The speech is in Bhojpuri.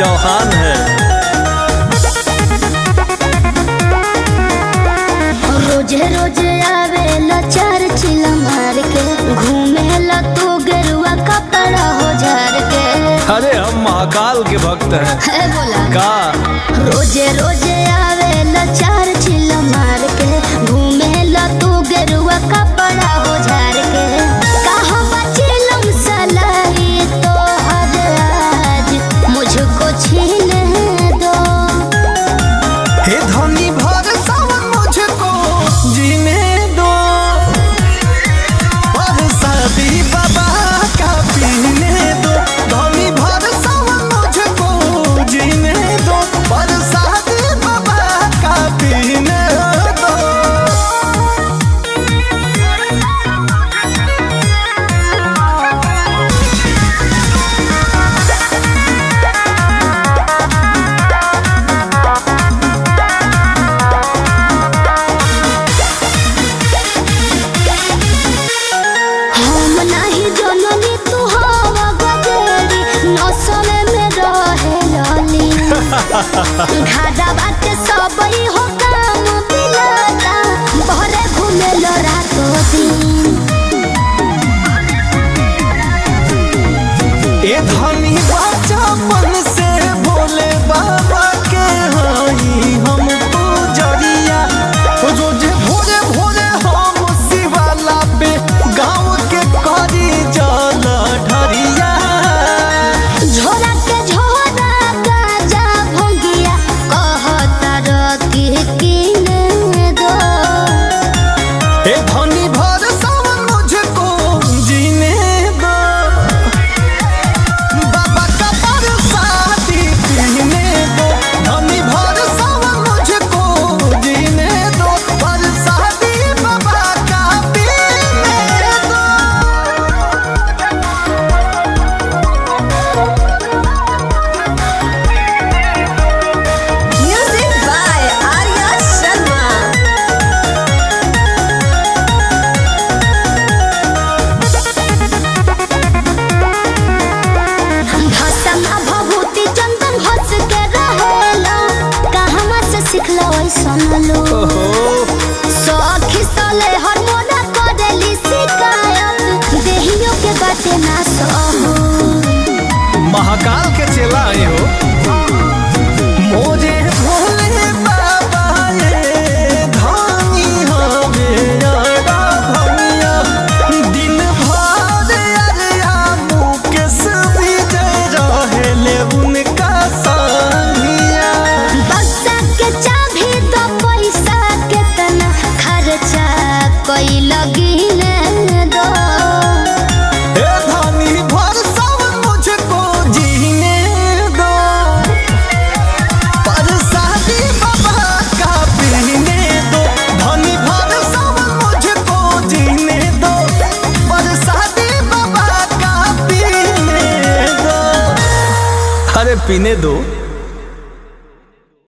चौहान है। रोजे रोजे आवेला चार चिला मार के, घूमेला तू गेरुआ कपड़ा हो झार के। अरे हम महाकाल के भक्त हैं। है बोला का रोजे रोजे आवेला चार चिला मार के, घूमेला तू गेरुआ कपड़ा हो झार के। कहाँ बचिलम सलाई तो हर आज मुझको छीने दो। हे धनी भर सावन मुझको जीने दो, और शादी बाबा का पीने दो। धनी भर सावन मुझको जीने दो, और शादी बाबा का पीने दो। हम नाही जननी तू हवा गजेरी, नसले में रहे लाली। घाटा बाटे सबई हो काम बिलाता, बहरे घूमेलो रातो दिन। ए धनी बचपन से भोले बाबा के हई हम पुजरिया। रोज भोरे भोरे हम शिवाला पे गाँव के करी जल ढरिया। झोरा के झोरा गाजा भोगिया, कहता रखी किने दो। ए धनी भर सावन मुझको जीने दो, बाबा का प्रसादी पीने दो। धनी भर सावन मुझको जीने दो, प्रसादी बाबा का पीने दो। Music by Arya Sharma. भसमा भभूति चंदन हंस के रहेला, कहवा से सिखलो ऐसन लो। सखी सले हर मोना करेली शिकायत, देहियो के बाटे ना सहू। महाकाल के चेला आए हो मोरे भोले बाबा ये धानी हमें अड़ा भैया। दिन भर अरिया मुकेश विजय रहेले उनका संगिया। बक्सा के चाभी तो पैसा केतना खर्चा कोई लगिने दो। हे धनी भर सावन मुझको जीने दो, प्रसादी बाबा का पीने दो। धनी भर सावन मुझको जीने दो, प्रसादी बाबा का पीने दो। अरे पीने दो।